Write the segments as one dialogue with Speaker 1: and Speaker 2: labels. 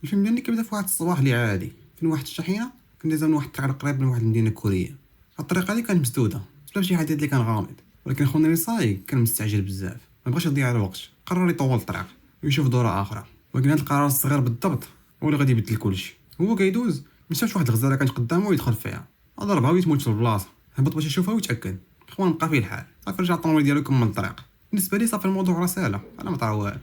Speaker 1: الفيلم ديالي كيبدا في واحد الصباح اللي عادي فين واحد الشحينه كان دايزه من واحد الطريق قريب من واحد المدينه كوريه. الطريقه هذه كانت مسدوده بسبب شي حديد اللي كان غامض، ولكن خونا اللي صاي كان مستعجل بزاف، ما بغاش يضيع الوقت، قرر يطول الطريق ويشوف دوره اخرى. ولكن هذا القرار الصغير بالضبط هو اللي غادي يبدل كلشي. هو كيدوز ما شافش واحد الغزاله كانت قدامه ويدخل فيها، ضربها ويتموت في البلاصه. هبط باش يشوفها ويتاكد، خوان بقى فيه الحال، صافي رجع الطوموبيل ديالو كمل الطريق. بالنسبه لي صافي الموضوع رساله انا ما طرا والو،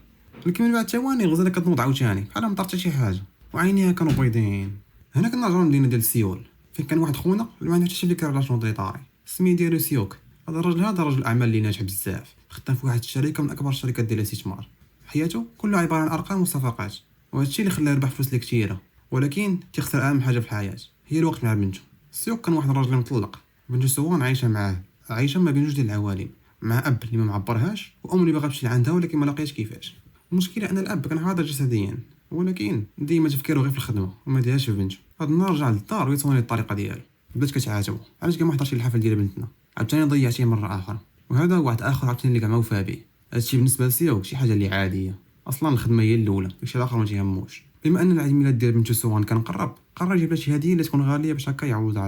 Speaker 1: ولكن من بعد ثواني الغزاله كتنوض عاوتاني بحال ما طرا حتى شي حاجه وعينيها كانوا بيضين. هنا كنرجعوا للمدينه ديال سيول فين كان واحد خونا اللي ما عندوش حتى شي فكره على شنو اللي طاري. السميه ديالو سيوك. هذا الراجل رجل اعمال اللي ناجح بزاف، خدام في واحد الشركه من اكبر الشركات ديال الاستثمار. حياته كلها عباره عن ارقام وصفقات، وهذا الشيء اللي خلاه يربح فلوس اللي كثيره، ولكن تيخسر اهم حاجه في الحياه هي الوقت مع بنته. سيوك كان واحد الراجل مطلق، بنته سوان عايشه معاه، عايشه ما بين جوج ديال العوالم، مع اب اللي ما معبرهاش وام اللي باغا تمشي لعندها ولكن ما لاقيتش كيفاش. المشكله ان الاب كان حاضر جسديا ولكن ديما تفكيره غير في الخدمه وما ديهاش في بنته. هاد النهار رجع للدار ويتوني الطريقه ديالو، بدات كتعاتبو علاش كاع ما حضرش الحفل ديال بنتنا، عاوتاني ضيعتيه مره اخرى. وهذا واحد اخر عاوتاني اللي كاع ما وفى به. هادشي بالنسبه لسيوك شي حاجه اللي عاديه، اصلا الخدمه هي الاولى، داكشي الاخر ما تيهموش. بما ان العيد ميلاد ديال بنته سوان كان قرب، قرر يجيب لها شي هديه اللي تكون غاليه باش هكا يعوض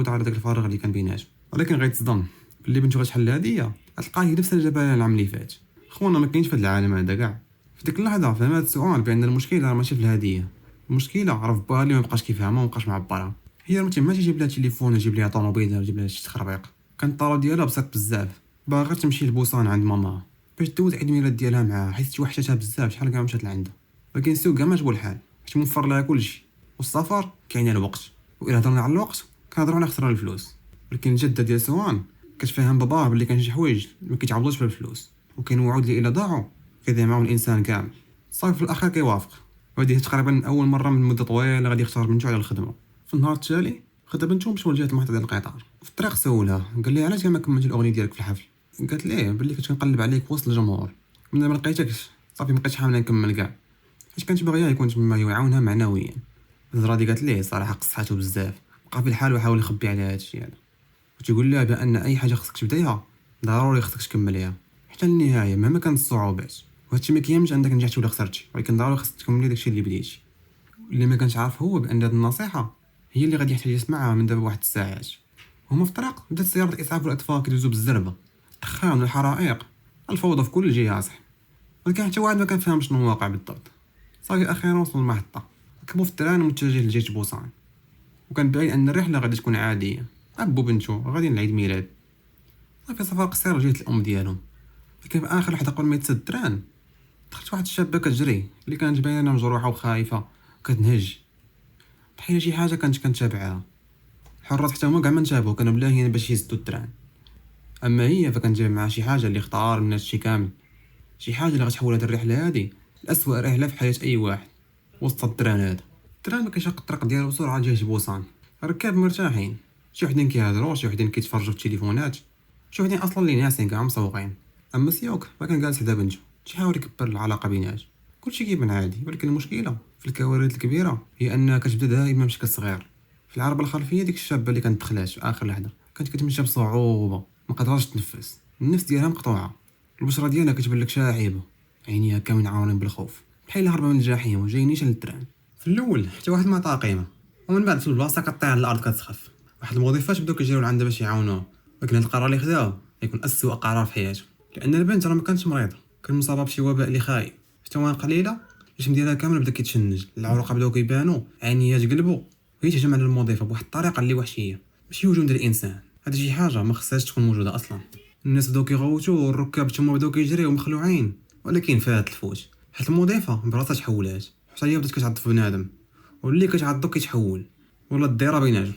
Speaker 1: على داك الفراغ اللي كان بيناتهم. ولكن غيتصدم اللي بنته غتحل الهديه غتلقاه هي نفس اللي جابها العام اللي فات. خونا ما كاينش في هذا العالم هذا كاع. في ديك اللحظه فهمت سؤال بان المشكله ماشي في الهديه، المشكله راه في باها اللي ما بقاش كيفهمها وما بقاش معبرها. هي ما تيهمهاش يجيب لها تليفون، يجيب لها طوموبيل، يجيب لها شي تخربيق. كان الطلب ديالها بسيط بزاف، باغا غير تمشي لبوسان عند ماماها باش دوز عيد الميلاد ديالها معاها، حيت توحشتها بزاف شحال كاع مشات لعندها. ولكن سيو كاع ما عجبو الحال حيت موفر لها كلشي، والسفر كاين الوقت، والى هضرنا على الوقت كنهضروا على خسران الفلوس. ولكن الجده ديال سوان كتفهم باباه بلي كاين شي حوايج ما كيتعوضوش بالفلوس، وكاين وعود اللي الا ضاعوا كيضيع معاهم الانسان كامل. صافي في الاخر كيوافق، وهذه تقريبا اول مره من مده طويله غادي يختار بنته على الخدمه. في النهار التالي خدا بنته مشاو لجهه المحطه ديال القطار. في الطريق سولها قال لي علاش ما كملتي الاغنيه ديالك في الحفل. قالت ليه بلي كنت كنقلب عليك وسط الجمهور، من ما لقيتكش صافي ما بقيتش حامله نكمل كاع، حيت كانت باغيه يكون تما يعاونها معنويا. الهضره دي قالت ليه صراحه قصحاتو بزاف، بقى في الحال وحاول يخبي عليها هادشي هذا، وتيقول لها بان اي حاجه خصك تبدايها ضروري خصك تكمليها حتى النهايه مهما كانت الصعوبات. وهادشي ما كيهمش انك نجحتي ولا خسرتي، ولكن ضروري خصك تكملي داكشي اللي بديتي. اللي ما كانش عارف هو بان هاد النصيحه هي اللي غادي يحتاج يسمعها من دابا واحد الساعات. هما في الطريق بدات سياره الاسعاف والاطفاء كيدوزو بالزربه، الدخان والحرائق، الفوضى في كل جهه صح. ولكن حتى واحد ما كان فاهم شنو واقع بالضبط. صافي اخيرا وصلوا للمحطه، ركبوا في التران متجه لجهه بوسان، وكان باين ان الرحله غادي تكون عاديه، ابو بنته غاديين لعيد ميلاد. صافي سفر قصير لجهه الام ديالهم. لكن في اخر لحظه قبل ما يتسد التران دخلت واحد الشابه كتجري اللي كانت باينه مجروحه وخايفه وكتنهج بحال شي حاجه كانت كتابعها. الحراس حتى هما كاع ما انتبهوا، كانوا بلاهيين باش يسدوا التران. اما هي فكانت جايب معها شي حاجه اللي اختار من هادشي كامل، شي حاجه اللي غتحول هاد الرحله هادي لأسوأ رحله في حياه اي واحد. وسط التران هذا، التران ما كيشق الطريق ديالو بسرعه لجهه بوسان، الركاب مرتاحين، شي وحدين كيهضروا، شي وحدين كيتفرجوا في التليفونات، شي وحدين اصلا اللي ناعسين كاع مسوقين. اما سيوك فكان جالس حدا بنته تيحاول يكبر العلاقه بيناتهم. كلشي كيبان عادي، ولكن المشكله في الكوارث الكبيره هي انها كتبدا دائما بشكل صغير. في العربه الخلفيه ديك الشابه اللي كانت دخلات في اخر لحظه كانت كتمشى بصعوبه، ما قدرتش تنفس، النفس ديالها مقطوعه، البشره ديالها كتبان لك شاحبه، عينيها كاملين عامرين بالخوف بحال هربه من الجحيم وجاي نيشان للتران. في الاول حتى واحد ما عطاها قيمه، ومن بعد في البلاصه كطيح على الارض كتسخف. واحد الموظفات بداو كيجريو لعندها باش يعاونوها، ولكن هذا القرار اللي خداو يكون اسوء قرار في حياته، لان البنت راه ما كانتش مريضه، كان مصابه بشي وباء اللي خايب. في ثواني قليله الجسم ديالها كامل بدا كيتشنج، العروق بداو كيبانوا، عينيها تقلبوا، وهي تهجم على الموظفه بواحد الطريقه اللي وحشيه، ماشي هجوم ديال الانسان، هذا شي حاجه ما خصهاش تكون موجوده اصلا. الناس بداو كيغوتوا والركاب تما بداو كيجريو مخلوعين، ولكن فات الفوت حيت المضيفه براسها تحولات، حتى هي بدات كتعض في بنادم، واللي كتعضو كيتحول، ولا الديره بيناتهم،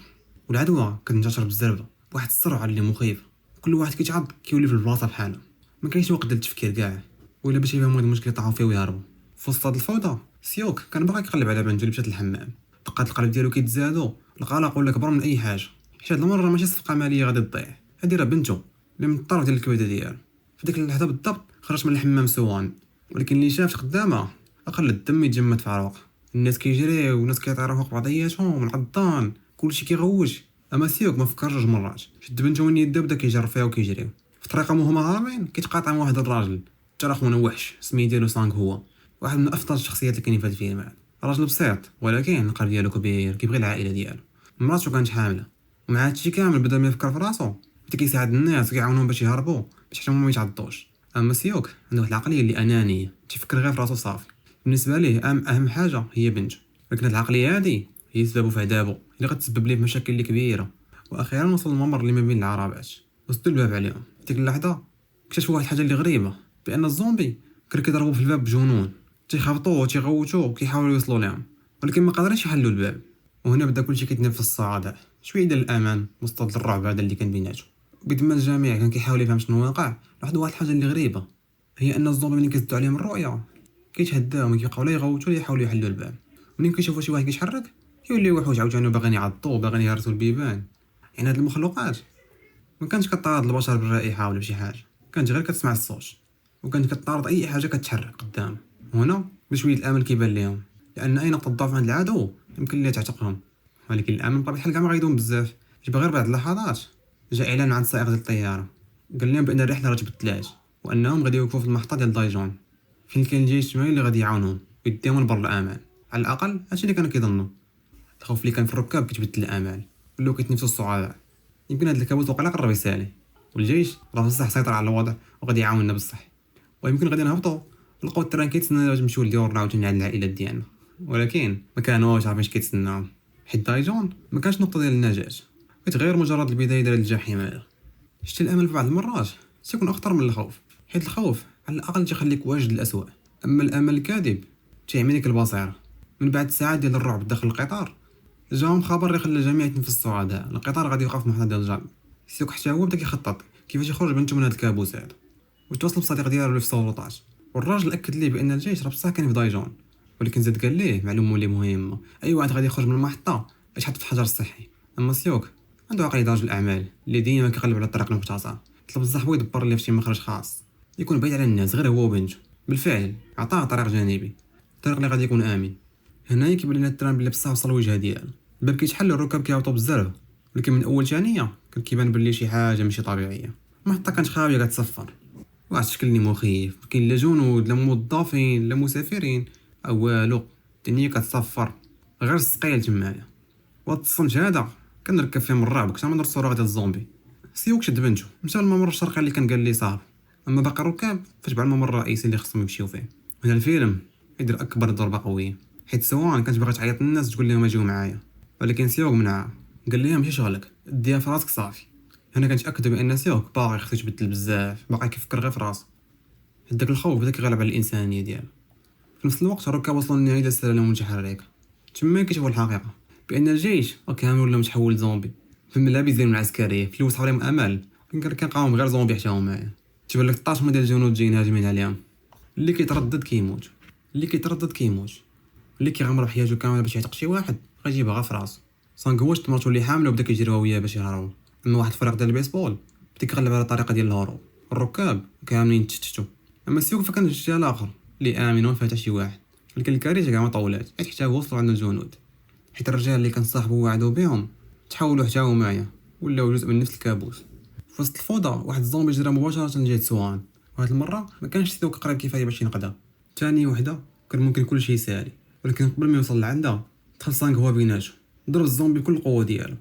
Speaker 1: والعدوى كتنتشر بالزربه بواحد السرعه اللي مخيفه. كل واحد كيتعض كيولي في البلاصه بحاله، ما كاينش وقت للتفكير كاع ولا باش يفهموا هاد المشكل طاحوا فيه ويهربوا. في وسط هاد الفوضى سيوك كان باغي يقلب على بنته اللي مشات للحمام، دقات القلب ديالو كيتزادوا، القلق ولا كبر من اي حاجه، حيت هاد المره ماشي صفقه ماليه غادي تضيع، هادي راه بنته اللي من الطرف ديال الكبده ديالو. في ديك اللحظه بالضبط خرج من الحمام سوان، ولكن اللي شافت قدامه اقل الدم يتجمد في عروقه، الناس كيجريو وناس كيطيروا فوق بعضياتهم من العضان، كلشي كيغوج. اما سيوك ما فكر جوج مرات، شد بنته من يده بدا كيجر فيها وكيجريو. في طريقهم وهما هاربين كيتقاطع مع واحد الراجل ترى خونا وحش، سميه ديالو سانغ، هو واحد من افضل الشخصيات اللي كاينين في هذا الفيلم. راجل بسيط ولكن القلب ديالو كبير، كيبغي العائله ديالو. مراته كانت حامله، ومع هادشي كامل بدا ما يفكر في راسو، بدا كيساعد الناس وكيعاونهم باش يهربوا، باش حتى هما ما يتعضوش. اما سيوك عنده واحد العقليه اللي انانيه، تيفكر غير في راسو صافي. بالنسبه ليه اهم حاجه هي بنته، ولكن هاد العقليه هادي هي سببه في عذابو اللي غتسبب ليه في مشاكل اللي كبيره. واخيرا وصل الممر اللي ما بين العربات، وسدوا الباب عليهم. في ديك اللحظه اكتشفوا واحد الحاجه اللي غريبه، بان الزومبي كانوا كيضربوا في الباب بجنون، تيخبطوه وتيغوتوه وكيحاولوا يوصلوا لهم، ولكن ما قادرينش يحلوا الباب. وهنا بدا كلشي كيتنفس الصعداء، شويه ديال الامان وسط هاد الرعب هذا اللي كان بيناتهم. بيد ما الجميع كان كيحاول يفهم شنو واقع، لاحظوا واحد الحاجه اللي غريبه، هي ان الزومبي ملي كيزدوا عليهم الرؤيه كيتهداو وكيبقاو لا يغوتوا لا يحاولوا يحلوا الباب. ملي كيشوفوا شي واحد كيتحرك كيوليو وحوش عاوتاني باغيين يعضوا باغيين يهرسوا البيبان. يعني هاد المخلوقات ما كانتش كطارد البشر بالرائحه ولا بشي حاجه، كانت غير كتسمع الصوت وكانت كطارد اي حاجه كتحرك قدام. هنا بشويه الامل كيبان ليهم، لان اي نقطه ضعف عند العدو يمكن ليه تعتقلهم. ولكن الامل بطبيعه الحال كاع ما غيدوم بزاف. جاب غير بعض اللحظات جاء اعلان عن سائق ديال الطياره، قال لهم بان الرحله راه تبدلات وانهم غادي يوقفوا في المحطه ديال دايجون، فين كاين الجيش الشمالي اللي غادي يعاونهم ويديهم لبر الامان. على الاقل هادشي اللي كانوا كيظنوا. الخوف اللي كان في الركاب كيتبدل الامال، ولاو كيتنفسوا الصعداء. يمكن هذا الكابوس وقيلا قرب يسالي، والجيش راه بصح سيطر على الوضع وغادي يعاوننا بصح. ويمكن غادي نهبطوا نلقاو التران كيتسنى باش نمشيو لديورنا عاوتاني عند العائلات ديالنا، ولكن ما كانوش عارفين اش كيتسناهم، حيت دايجون ما كانش نقطه ديال النجاه، كانت غير مجرد البدايه ديال الجحيم هذا. شتي الامل في بعض المرات تيكون اخطر من الخوف، حيت الخوف على الاقل تيخليك واجد الاسوء، اما الامل الكاذب تيعمي لك البصيره. من بعد ساعات ديال الرعب داخل القطار جاهم خبر اللي خلى الجميع يتنفس الصعداء، القطار غادي يوقف في محطه ديال الجام. سيوك حتى هو بدا كيخطط كيفاش يخرج بنته من هذا الكابوس هذا، وتواصل بالصديق ديالو اللي في السلطات. والراجل اكد ليه بان الجيش راه بصح كان في دايجون، ولكن زاد قال ليه معلومه اللي مهمه، اي واحد غادي يخرج من المحطه يتحط في حجر صحي. اما سيوك عنده عقليه رجل الاعمال اللي ديما كيقلب على الطريق المختصر، طلب صاحبو يدبر ليه فشي مخرج خاص يكون بعيد على الناس غير هو وبنته. بالفعل عطاه طريق جانبي، الطريق اللي غادي يكون امن. هنايا كيبان لنا التران بلي بصح وصل الوجهه ديالو، الباب كيتحل والركاب كيهبطوا بزاف، ولكن من اول ثانيه كان كيبان بلي شي حاجه ماشي طبيعيه. المحطه كانت خاويه كتصفر، واحد الشكل اللي مخيف، كاين لا جنود لا موظفين لا مسافرين او والو، الدنيا كتصفر غير السقيل تمايا. وهاد الصمت هذا كنركب فيه من الرعب اكثر من الصوره ديال الزومبي. سيوك شد بنته مشى للممر الشرقي اللي كان قال لي صاحب، اما باقي الركاب فتبع الممر الرئيسي اللي خصهم يمشيو فيه. هنا الفيلم يدير اكبر ضربه قويه، حيت سواء كانت باغا تعيط للناس تقول لهم اجيو معايا، ولكن سيوك منعها، قال لها ماشي شغلك ديها في راسك صافي. هنا كنتاكدوا بان سيوك باغي خصو يتبدل بزاف، باقي كيفكر غير في راسو. داك الخوف بدا كيغلب على الانسانيه ديالو. في نفس الوقت الركاب وصلوا للنهايه ديال السلالم المتحركه، تما كيشوفوا الحقيقه بان الجيش كامل ولا متحول زومبي في الملابس ديال العسكريه. في الاول عليهم امل، كان كنلقاهم غير زومبي حتى هما. تبان لك الطاشمه ديال الجنود جايين هاجمين عليهم. اللي كيتردد كيموت، اللي كيتردد كيموت، اللي كيغامر بحياته كامله باش يعتق شي واحد غيجيبها في راسو. سانغوش مراتو اللي حامله وبدا كيجريو وياه باش يهربوا، اما واحد الفريق ديال البيسبول بدا كيقلب على طريقه ديال الهروب. الركاب كاملين تشتتوا، اما سيوك فكان الجيش الاخر اللي امن وما فيه حتى شي واحد. ولكن الكارثه كاع ما طولات، حتى هو وصلوا عند الجنود، حيت الرجال اللي كان صاحبه وعدوا بهم تحولوا حتى هما ولاو جزء من نفس الكابوس. في وسط الفوضى واحد الزومبي جرى مباشره لجهه سوان، وهاد المره ما كانش سيوك قريب كفايه باش ينقذها. ثاني وحده كان ممكن كل شيء سالي، ولكن قبل ما يوصل لعندها دخل سانغ هو بيناتو، ضرب الزومبي بكل القوه ديالو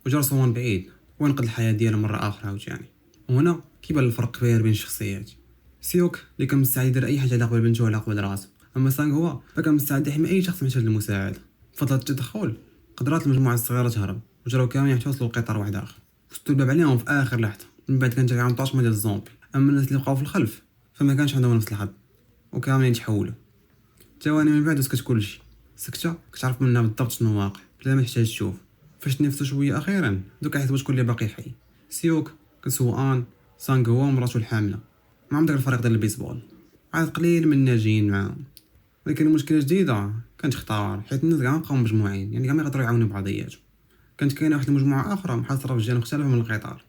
Speaker 1: وجر سوان بعيد وانقذ الحياه ديالو مره اخرى عاوتاني. وهنا كيبان الفرق كبير بين الشخصيات. سيوك اللي كان مستعد يدير اي حاجه على قبل بنته وعلى قبل راسو، اما سانغ هو فكان مستعد يحمي اي شخص محتاج المساعده. فضل التدخل قدرات المجموعه الصغيره تهرب، وجراو كاملين حتى وصلوا لقطار واحد اخر، وسدوا الباب عليهم في اخر لحظه. من بعد كانت جايه طاشمه ديال الزومبي، اما الناس اللي بقاو في الخلف فما كانش عندهم نفس الحظ وكاملين تحولوا. ثواني من بعد وسكت كلشي، سكته كتعرف منها بالضبط شنو واقع بلا ما تحتاج تشوف. فاش تنفسوا شويه اخيرا دوك عيطوا شكون اللي باقي حي. سيوك كسوان سانغ هو ومراته الحامله معهم داك الفريق ديال البيسبول، عاد قليل من الناجين معاهم. ولكن المشكله جديده كانت اختار، حيت الناس كاع بقاو مجموعين، يعني كاع ما يقدروا يعاونوا بعضياتهم. كانت كاينه واحد المجموعه اخرى محاصره في جهه مختلفه من القطار،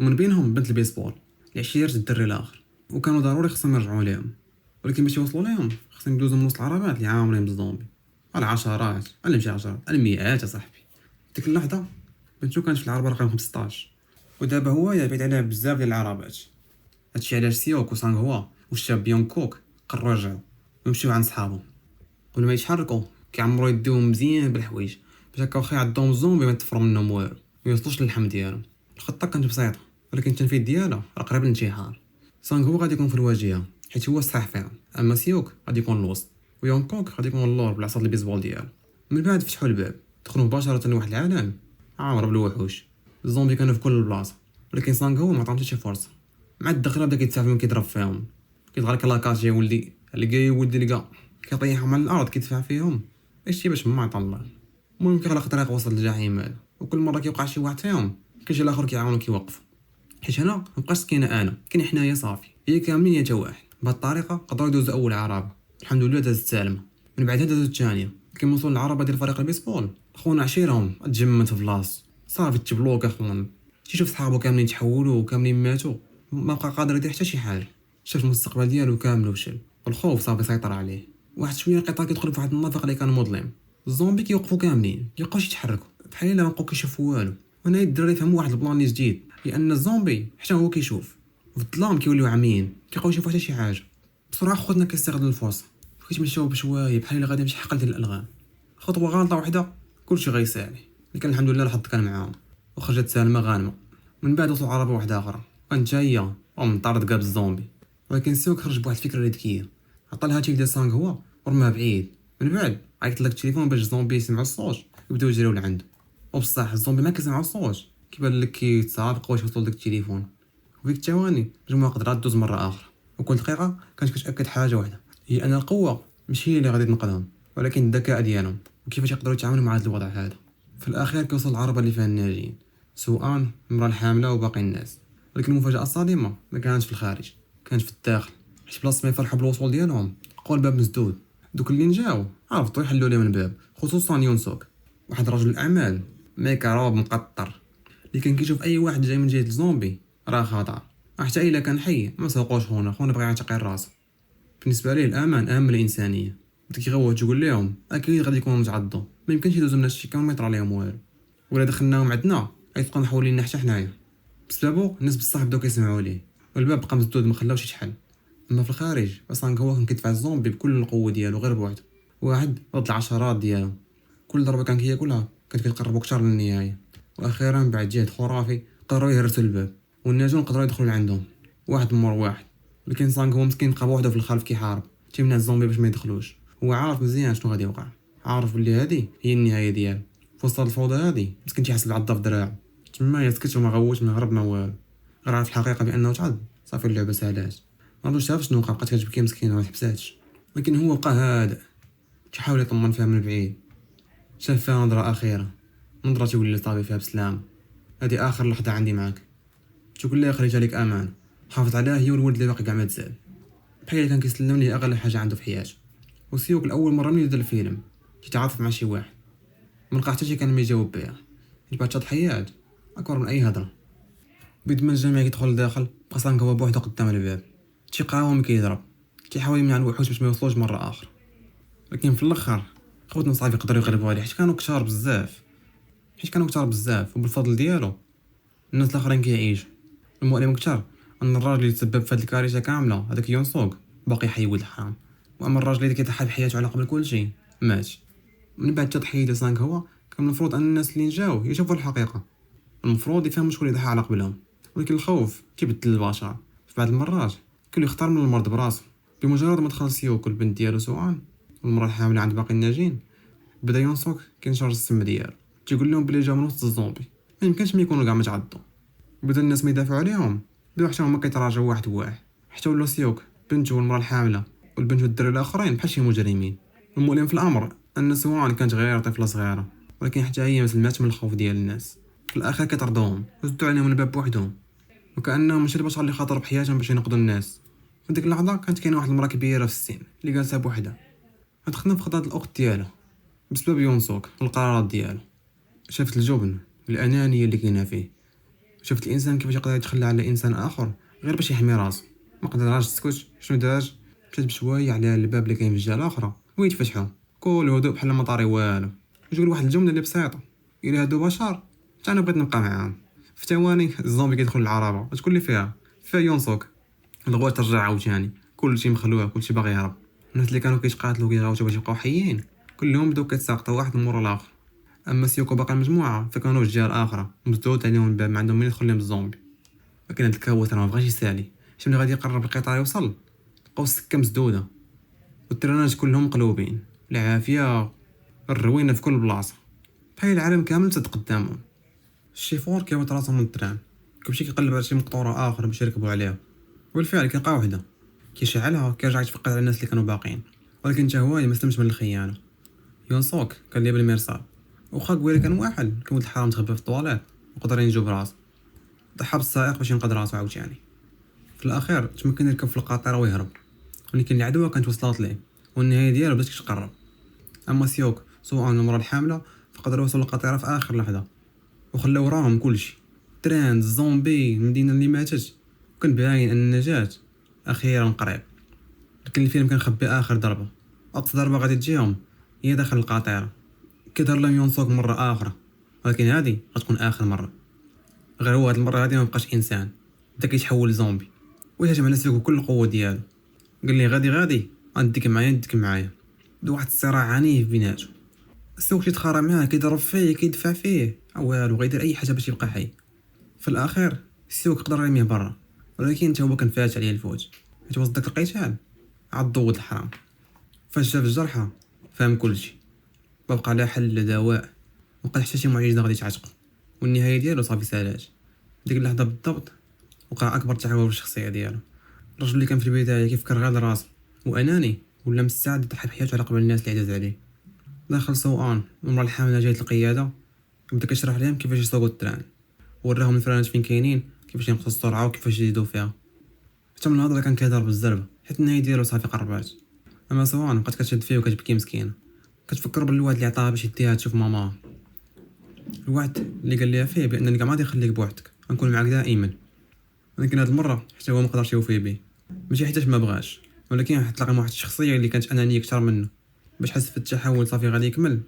Speaker 1: ومن بينهم بنت البيسبول اللي عشيرت الدري الاخر، وكانوا ضروري خصهم يرجعوا ليهم. ولكن باش يوصلوا ليهم خصهم يدوزوا من وسط العربات اللي عامرين بالزومبي، العشرات على ماشي عشرات المئات يا صاحبي. ديك اللحظه بنتو كانت في العربه رقم 15، ودابا هو بعيد عليها بزاف ديال العربات. هادشي علاش سيوك وسانغ هو والشاب بيونغ كوك قرروا يرجعوا ويمشيو عند صحابهم. قبل ما يتحركوا كيعمرو يديهم مزيان بالحوايج باش هكا واخا عندهم الزومبي ما تفر منهم والو، ما يوصلوش للحم ديالهم. الخطه كانت بسيطه ولكن التنفيذ ديالها راه قريب للانتحار. سانغ هو غادي يكون في الواجهه حيت هو الصح فيها، اما سيوك غادي يكون الوسط، ويونكوك غادي يكون اللور بالعصا البيسبول ديالو. من بعد فتحوا الباب دخلوا مباشره لواحد العالم عامر بالوحوش. الزومبي كانوا في كل بلاصه ولكن سانغ هو ما عطاهمش شي فرصه. مع الدخله بدا كيتسافل وكيضرب فيهم، كيتغرق لاكاج يا ولدي لقى ولدي لقى كيطيحهم على الارض كيدفع فيهم ايش باش ما عطا الله. المهم كيغلق طريق وسط الجحيم هذا، وكل مره كيوقع شي واحد فيهم كيجي الاخر كيعاونو كيوقف. حيت هنا مابقاش كاينه انا كاين حنايا صافي، هي كاملين حتى واحد. بهاد الطريقه قدروا يدوزوا اول عربه، الحمد لله دازت سالمه. من بعدها دازوا الثانيه. كيما وصلوا للعربه ديال فريق البيسبول خونا عشيرهم تجمد في بلاص صافي تبلوك اخوان. تيشوف صحابو كاملين تحولوا وكاملين ماتوا، ما بقى قادر يدير حتى شي حاجه. شاف المستقبل ديالو كامل وفشل، الخوف صافي سيطر عليه. واحد شويه لقيطه كيدخل في واحد النفق اللي كان مظلم. الزومبي كيوقفوا كاملين ميبقاوش يتحركوا بحال الا ما بقاو كيشوفوا والو. هنا الدراري فهموا واحد البلان اللي جديد، لان الزومبي حتى هو كيشوف في الظلام كيوليو عاميين كيبقاو يشوفوا حتى شي حاجه. بصراحه خوتنا كيستغلوا الفرصه، كيتمشاو بشويه بحال الا غادي يمشي حقل ديال الالغام. خطوه غلطه وحده كلشي غيسالي، لكن الحمد لله الحظ كان معاهم وخرجت سالمه غانمه. من بعد وصلوا عربه واحده اخرى كانت هي ومطارد قاب الزومبي، ولكن سيوك خرج بواحد الفكره اللي ذكيه. عطى الهاتف ديال سانغ هو ورماه بعيد. من بعد عيط لك التليفون باش الزومبي يسمعوا الصوت ويبداو يجريو لعنده. وبصح الزومبي ما كيسمعوا الصوت، كيبان لك كيتسابقوا باش يوصلوا لداك التليفون. وفيك الثواني المجموعه قدرات دوز مره اخرى، وكل دقيقه كانت كتاكد حاجه واحده، هي ان القوه ماشي هي اللي غادي تنقذهم ولكن الذكاء ديالهم وكيفاش يقدروا يتعاملوا مع هذا الوضع هذا. في الاخير كيوصل العربه اللي فيها الناجين، سؤال المراه الحامله وباقي الناس. ولكن المفاجاه الصادمه ما كانتش في الخارج، كانت في الداخل. حيت بلاصه ما يفرحوا بالوصول ديالهم لقاو الباب مسدود. دوك اللي نجاو عرفتوا يحلوا لهم الباب، خصوصا يونسوك واحد رجل الاعمال ميكروب مقطر اللي كان كيشوف اي واحد جاي من جهه الزومبي راه خطر. حتى الا كان حي ما سوقوش خونا بغى يعتقل راسه. بالنسبه ليه الامان اهم من الانسانيه. بدا كيغوت تقول لهم اكيد غادي يكونوا متعضوا، ما يمكنش يدوزوا لنا شي كيلومتر عليهم والو، ولا دخلناهم عندنا غيبقاو نحول لنا حتى حنايا. بسببو الناس بصح بداو كيسمعوا ليه والباب بقى مسدود ما خلاوش يتحل. اما في الخارج سانغ هو كان كيدفع الزومبي بكل القوه ديالو غير بوحدو، واحد ضد العشرات ديالو. كل ضربه كان كياكلها كانت كتقربو اكثر للنهايه. واخيرا بعد جهد خرافي قرروا يهرسوا الباب والناجون قدروا يدخلوا لعندهم واحد مور واحد. لكن سانغ هو مسكين بقى بوحدو في الخلف كيحارب تيمنع الزومبي باش ما يدخلوش. هو عارف مزيان شنو غادي يوقع، عارف بلي هذه هي النهايه ديالو. في وسط الفوضى هذه مسكين تيحس بالعضه في دراعو، تما يسكت وما غوت ما هرب ما والو. غير عارف الحقيقه بانه تعض صافي اللعبه سالات. ما عرفتش عارف شنو وقع، بقات كتبكي مسكينه ما تحبساتش. لكن هو بقى هادئ تيحاول يطمن فيها من بعيد. شاف فيها نظره اخيره، نظره تيقول لي صافي فيها بسلام، هذه اخر لحظه عندي معاك، تقول لي خليت عليك امان، حافظ عليها هي والولد اللي باقي كاع ما تزال. بحال كان كيسلم لي اغلى حاجه عنده في حياته. وسيوك الاول مره ملي دار الفيلم تيتعاطف مع شي واحد ما لقى حتى شي كان ما يجاوب بها، يبقى تضحيات اكبر من اي هضره. بيد ما الجميع كيدخل لداخل بقى سانغ هو بوحدو قدام الباب تيقاوم كيضرب، تيحاول يمنع الوحوش باش ما يوصلوش مره اخرى. لكن في الاخر خوتنا صافي يقدروا يغلبوا عليه حيت كانوا كثار بزاف وبالفضل ديالو الناس الاخرين كيعيشوا. المؤلم اكثر ان الراجل اللي تسبب في هذه الكارثه كامله هذاك يونسوك باقي حي ولد الحرام، واما الراجل اللي كيضحي بحياته على قبل كل شيء مات. من بعد التضحيه ديال سانغ هو كان المفروض ان الناس اللي جاو يشوفوا الحقيقه، المفروض يفهموا شكون اللي ضحى على قبلهم. ولكن الخوف كيبدل البشر، في بعض المرات كل يختار من المرض براسو. بمجرد ما دخل سيوك البنت ديالو سؤال والمراه الحامله عند باقي الناجين بدا يونسوك كينشر السم ديالو تيقول لهم بلي جا من وسط الزومبي ما يمكنش ما يكونوا كاع متعضوا. بدا الناس ما يدافعوا عليهم بداو حتى هما كيتراجعوا واحد بواحد حتى ولاو سيوك بنته والمراه الحامله والبنت والدري الاخرين بحال شي مجرمين. المؤلم في الامر ان سوان كانت غير طفله صغيره ولكن حتى هي ما سلماتش من الخوف ديال الناس. في الاخر كيطردوهم وسدوا عليهم الباب بوحدهم وكانهم ماشي البشر اللي خاطروا بحياتهم باش ينقذوا الناس. في ديك اللحظه كانت كاينه واحد المراه كبيره في السن اللي جالسه بوحدها غتخدم في خطه الاخت ديالها بسبب يونسوك والقرارات ديالو. شافت الجبن والانانيه اللي كاينه فيه، شفت الانسان كيفاش يقدر يتخلى على انسان اخر غير باش يحمي راسو. ما قدرش تسكت، شنو دار؟ مشات بشويه على الباب اللي كاين في الجهه الاخرى ويتفتحوا كل هدوء بحال ما طاري والو. يقول واحد الجمله اللي بسيطه، الا هادو بشر حتى انا بغيت نبقى معاهم. في ثواني الزومبي كيدخل للعربه وتكون اللي فيها يونسوك. الغوات ترجع عاوتاني كلشي مخلوع كلشي باغي يهرب. الناس اللي كانوا كيتقاتلوا كيغاوتوا باش يبقاو حيين كلهم بداو كيتساقطوا واحد مورا الاخر. اما سيوكو باقي المجموعه فكانوا في جهه اخرى مسدود عليهم الباب، ما عندهم من يدخل لهم الزومبي. لكن هاد الكابوس راه ما بغاش يسالي، شي ملي غادي يقرب القطار يوصل لقاو السكه مسدوده والترانات كلهم مقلوبين، العافيه الروينه في كل بلاصه، بحال العالم كامل تد قدامهم. الشيفور كيهبط راسو من التران، كيمشي كيقلب على شي مقطوره اخر باش يركبوا عليها، والفعل كيلقى وحده كيشعلها، كيرجع يتفقد على الناس اللي كانوا باقيين. ولكن حتى هو ما سلمش من الخيانه. يونسوك كان ليه بالمرصاد، واخا قويله كان واحد كان ولد الحرام تخبى في الطواليت وقدر ينجو براسو، ضحى بالسائق باش ينقذ راسو عاوتاني. في الاخير تمكن يركب في القاطره ويهرب، ولكن العدوى كانت وصلت ليه والنهايه ديالو بدات كتقرب. اما سيوك سواء المراه الحامله فقدر يوصل للقاطره في اخر لحظه وخلاو وراهم كلشي، تران الزومبي المدينه اللي ماتت، وكان باين ان النجاه اخيرا قريب. لكن الفيلم كان خبي اخر ضربه، اقصى ضربه غادي تجيهم هي داخل القاطره. كيظهر لهم يونسوك مره اخرى، ولكن هذه غتكون اخر مره. غير هو هاد المره هذه ما بقاش انسان، بدا كيتحول لزومبي ويهجم على سيوك بكل القوه ديالو. قال لي غادي غنديك معايا. بدا واحد الصراع عنيف بيناتهم. سيوك تيتخارع معاه، كيضرب فيه، كيدفع فيه، والو غيدير اي حاجه باش يبقى حي. في الاخير سيوك قدر يرميه برا، ولكن حتى هو كان فات عليه الفوت حيت وسط داك القتال عضو ولد الحرام. فاش شاف الجرحى فهم كلشي، ما بقى لا حل لا دواء، وقال حتى شي معجزه غادي تعتقو، والنهايه ديالو صافي سالات. ديك اللحظه بالضبط وقع اكبر تحول في الشخصيه ديالو. الرجل اللي كان في البدايه كيفكر غير راسو واناني ولا مستعد يضحي بحياته على قبل الناس اللي عزاز عليه. دخل سوان المراه الحامله جايه القياده، بدا كيشرح لهم كيفاش يسوقوا التران، وراهم الفرانات فين كاينين، كيفاش ينقصوا السرعه وكيفاش يزيدوا فيها. حتى من الهضره كان كيضرب بالزربه حيت النهايه ديالو صافي قربات. اما سوان بقات كتشد فيه وكتبكي مسكينه، كتفكر بالوعد اللي عطاها باش يديها تشوف ماما، الوعد اللي قال ليها فيه بانني كاع ما غادي نخليك بوحدك، غنكون معاك دائما. ولكن هاد المره حتى هو ما قدرش يوفي به، ماشي حيتاش ما بغاش، ولكن حيت لقى واحد الشخصيه اللي كانت انانيه اكثر منه. باش حس في التحول صافي غادي يكمل،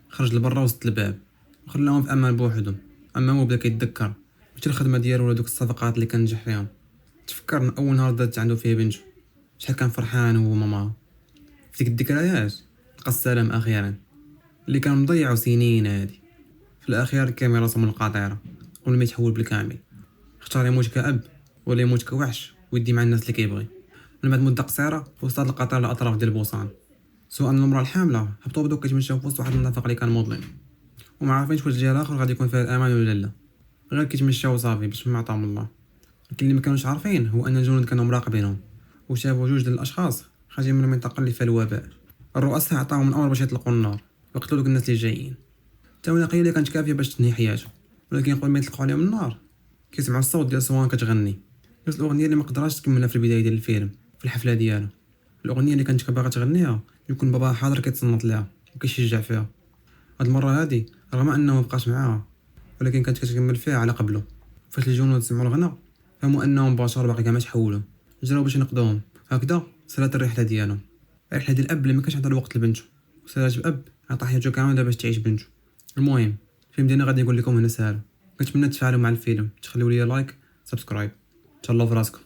Speaker 1: خرج لبرا وسط الباب وخلاهم في امان بوحدهم. اما هو بدا كيتذكر ماشي الخدمه ديالو ولا دوك الصفقات اللي كان نجح فيهم. تفكر من اول نهار دات عنده فيه بنته شحال كان فرحان هو وماما. في ديك الذكريات لقى السلام اخيرا اللي كان مضيعو سنين هادي. في الاخير كامل راسو من القاطره قبل ما يتحول بالكامل، اختار يموت كأب ولا يموت كوحش ويدي مع الناس اللي كيبغي. من بعد مده قصيره وصلت القطار للاطراف ديال بوسان. سواء المراه الحامله هبطوا بداو كيتمشاو في وسط واحد النفق اللي كان مظلم، وما عارفينش واش الجهه الاخر غادي يكون فيها الامان ولا لا، غير كيتمشاو صافي باش ما عطاهم الله. لكن اللي ما كانوش عارفين هو ان الجنود كانوا مراقبينهم وشافوا جوج ديال الاشخاص خارجين من المنطقه اللي فيها الوباء. الرؤساء عطاهم الامر باش يطلقوا النار ويقتلوا دوك الناس اللي جايين. التونقيه اللي كانت كافيه باش تنهي حياته، ولكن قبل ما يطلقوا عليهم النار كيسمعوا الصوت ديال سوان كتغني نفس الاغنيه اللي ما قدراش تكملها في البدايه ديال الفيلم في الحفله ديالو. الاغنيه اللي كانت باغا تغنيها يكون باباها حاضر كيتصنت لها وكيشجع فيها. هاد المره هادي رغم انه ما بقاش معاها، ولكن كانت كتكمل فيها على قبله. فاش الجنود سمعوا الغناء فهموا انهم بشر باقي كاع ما تحولوا، جراو باش ينقذوهم. هكذا سالات الرحله ديالهم، الرحله ديال الاب اللي ما كانش عطى الوقت لبنته، وسالات باب عطى حياته كامله باش تعيش بنته. المهم الفيلم ديالنا غادي نقول لكم هنا ساهل. كنتمنى تفاعلوا مع الفيلم، تخليوا لي لايك سبسكرايب. تهلاو في راسكم.